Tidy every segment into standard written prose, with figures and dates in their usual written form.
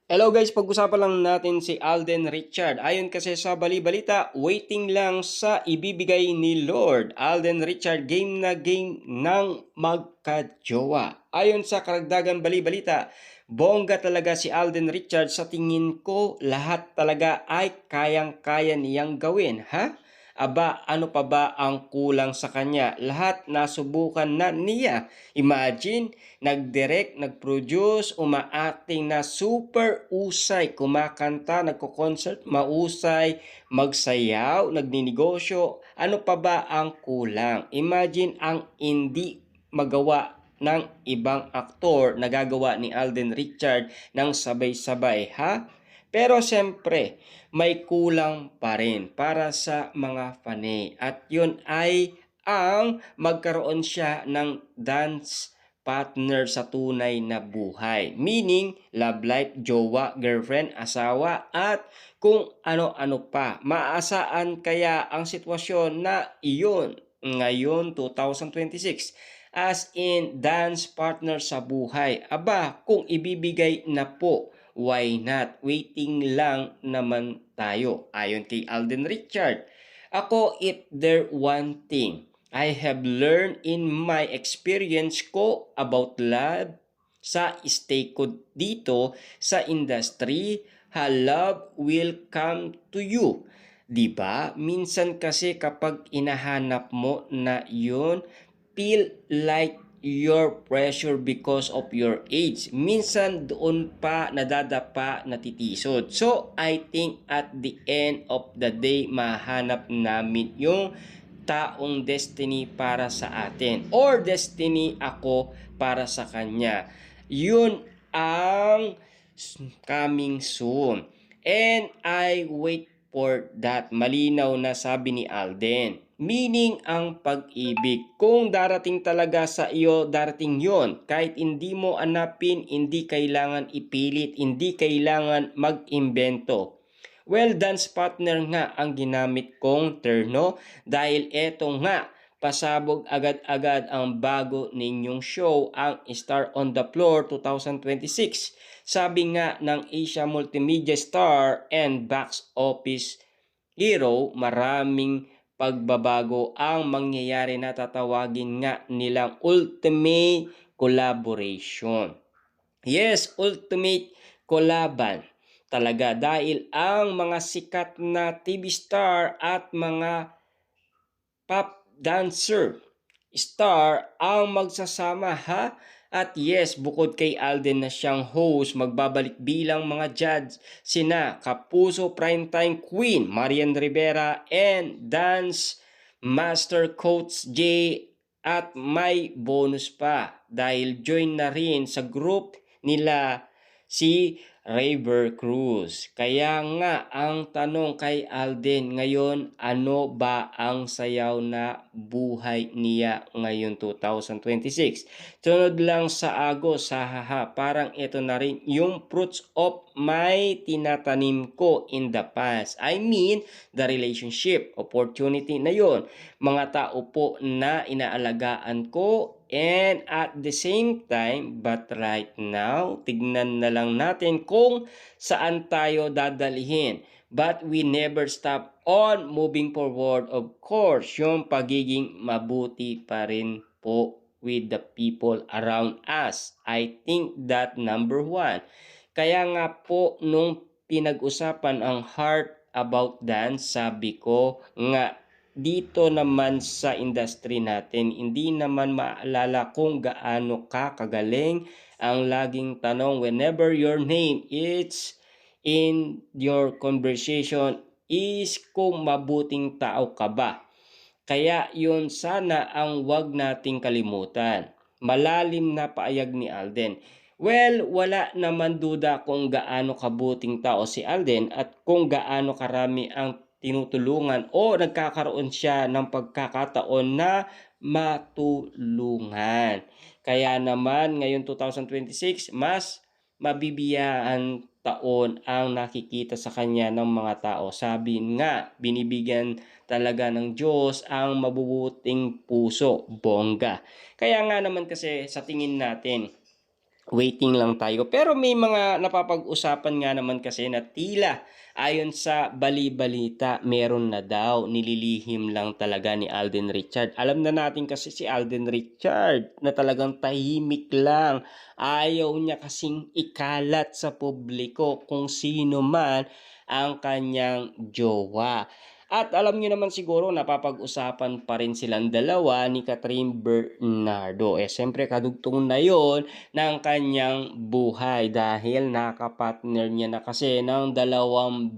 Hello guys, pag-usapan lang natin si Alden Richard. Ayon kasi sa bali-balita, waiting lang sa ibibigay ni Lord. Alden Richard, game na game ng magkajowa. Ayon sa karagdagang bali-balita, bongga talaga si Alden Richard. Sa tingin ko, lahat talaga ay kayang-kaya niyang gawin. Ha? Aba, ano pa ba ang kulang sa kanya? Lahat nasubukan na niya. Imagine, nag-direct, nag-produce, uma-acting na super usay, kumakanta, nagko-concert, mausay, magsayaw, nagninegosyo. Ano pa ba ang kulang? Imagine ang hindi magawa ng ibang aktor na gagawa ni Alden Richard ng sabay-sabay, ha? Pero siyempre, may kulang pa rin para sa mga fanay. At yun ay ang magkaroon siya ng dance partner sa tunay na buhay. Meaning, love life, jowa, girlfriend, asawa, at kung ano-ano pa. Maasaan kaya ang sitwasyon na iyon ngayon 2026 as in dance partner sa buhay? Aba, kung ibibigay na po, why not? Waiting lang naman tayo. Ayon kay Alden Richard. Ako, if there one thing I have learned in my experience ko about love sa stay ko dito sa industry, love will come to you. 'Di ba? Minsan kasi kapag inahanap mo na 'yun, feel like your pressure because of your age. Minsan doon pa nadadapa, natitisod. So, I think at the end of the day, mahanap namin yung taong destiny para sa atin. Or destiny ako para sa kanya. Yun ang coming soon. And I wait for that. Malinaw na sabi ni Alden. Meaning ang pag-ibig. Kung darating talaga sa iyo, darating yon. Kahit hindi mo anapin, hindi kailangan ipilit, hindi kailangan mag-imbento. Well, dance partner nga ang ginamit kong terno dahil eto nga, pasabog agad-agad ang bago ninyong show, ang Star on the Floor 2026. Sabi nga ng Asia Multimedia Star and Box Office Hero, maraming pagbabago ang mangyayari na tatawagin nga nilang ultimate collaboration. Yes, ultimate kolaban talaga dahil ang mga sikat na TV star at mga pop dancer star ang magsasama, ha? At yes, bukod kay Alden na siyang host, magbabalik bilang mga judge sina Kapuso Primetime Queen Marian Rivera and Dance Master Coach J, at may bonus pa dahil join na rin sa group nila si River Cruz. Kaya nga ang tanong kay Alden ngayon, ano ba ang sayaw na buhay niya ngayon 2026? Tunod lang sa agos, sa haha, parang ito na rin yung fruits of my tinatanim ko in the past. I mean, the relationship, opportunity na yon. Mga tao po na inaalagaan ko. And at the same time, but right now, tignan na lang natin kung saan tayo dadalhin. But we never stop on moving forward. Of course, yung pagiging mabuti pa rin po with the people around us. I think that number one. Kaya nga po nung pinag-usapan ang Heart About Dance, sabi ko nga dito naman sa industry natin, hindi naman maalala kung gaano ka kagaling. Ang laging tanong whenever your name is in your conversation is kung mabuting tao ka ba. Kaya yun sana ang wag nating kalimutan. Malalim na paayag ni Alden. Well, wala naman duda kung gaano kabuting tao si Alden at kung gaano karami ang tinutulungan o nagkakaroon siya ng pagkakataon na matulungan. Kaya naman ngayon 2026, mas mabibiyaan taon ang nakikita sa kanya ng mga tao. Sabi nga, binibigyan talaga ng Diyos ang mabubuting puso, bongga. Kaya nga naman kasi sa tingin natin, waiting lang tayo. Pero may mga napapag-usapan nga naman kasi na tila ayon sa bali-balita meron na daw, nililihim lang talaga ni Alden Richard. Alam na natin kasi si Alden Richard na talagang tahimik lang. Ayaw niya kasing ikalat sa publiko kung sino man ang kanyang jowa. At alam niyo naman siguro napapag-usapan pa rin silang dalawa ni Catherine Bernardo. Siyempre kadugtong na yon ng kanyang buhay dahil nakapartner niya na kasi ng 2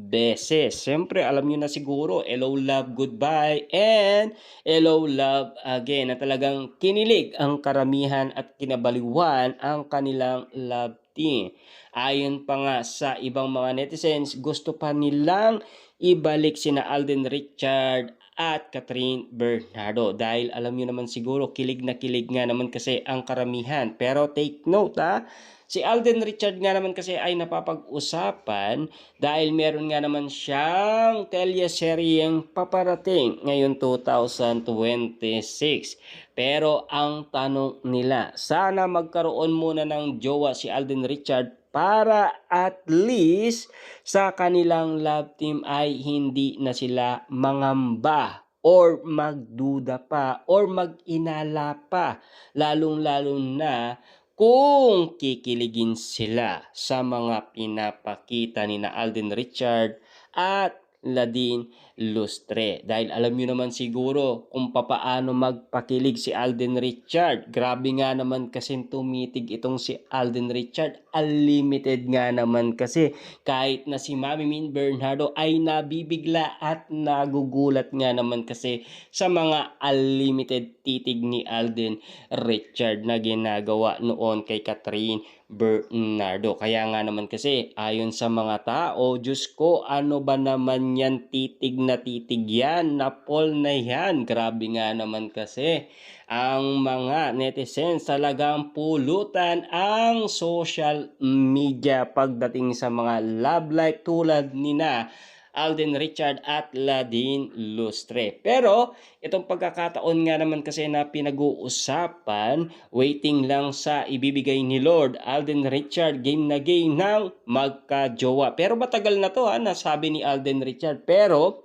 beses. Siyempre alam niyo na siguro, Hello Love Goodbye and Hello Love Again, na talagang kinilig ang karamihan at kinabaliwan ang kanilang love team. Ayon pa nga sa ibang mga netizens, gusto pa nilang ibalik sina Alden Richard at Catherine Bernardo dahil alam niyo naman siguro kilig na kilig nga naman kasi ang karamihan. Pero take note si Alden Richard nga naman kasi ay napapag-usapan dahil meron nga naman siyang teleseryeng paparating ngayon 2026. Pero ang tanong nila, sana magkaroon muna ng jowa si Alden Richard para at least sa kanilang love team ay hindi na sila mangamba or magduda pa or mag-inala pa, lalong-lalo na kung kikiligin sila sa mga pinapakita ni na Alden Richard at Ladine Lustre. Dahil alam niyo naman siguro kung papaano magpakilig si Alden Richard. Grabe nga naman kasi tumitig itong si Alden Richard. Unlimited nga naman kasi kahit na si Mami Min Bernardo ay nabibigla at nagugulat nga naman kasi sa mga unlimited titig ni Alden Richard na ginagawa noon kay Catherine Bernardo. Kaya nga naman kasi ayon sa mga tao, Diyos ko, ano ba naman yan, titig na titig yan, napol na yan. Grabe nga naman kasi ang mga netizens talagang pulutan ang social media pagdating sa mga love life tulad ni na Alden Richard at Ladine Lustre. Pero itong pagkakataon nga naman kasi na pinag-uusapan, waiting lang sa ibibigay ni Lord Alden Richard, game na game ng magka-jowa. Pero matagal na to nasabi ni Alden Richard. Pero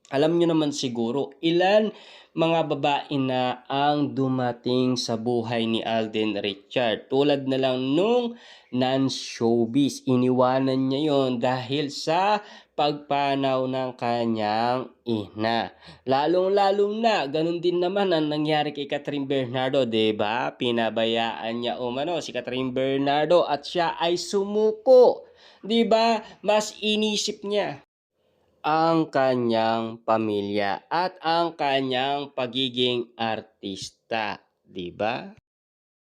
alam nyo naman siguro, ilan mga babae na ang dumating sa buhay ni Alden Richard. Tulad na lang nung non-showbiz. Iniwanan niya yon dahil sa pagpanaw ng kanyang ina. Lalong-lalong na, ganun din naman ang nangyari kay Catherine Bernardo, 'di ba? Pinabayaan niya umano si Catherine Bernardo at siya ay sumuko. 'Di ba? Mas inisip niya ang kanyang pamilya at ang kanyang pagiging artista, 'di ba?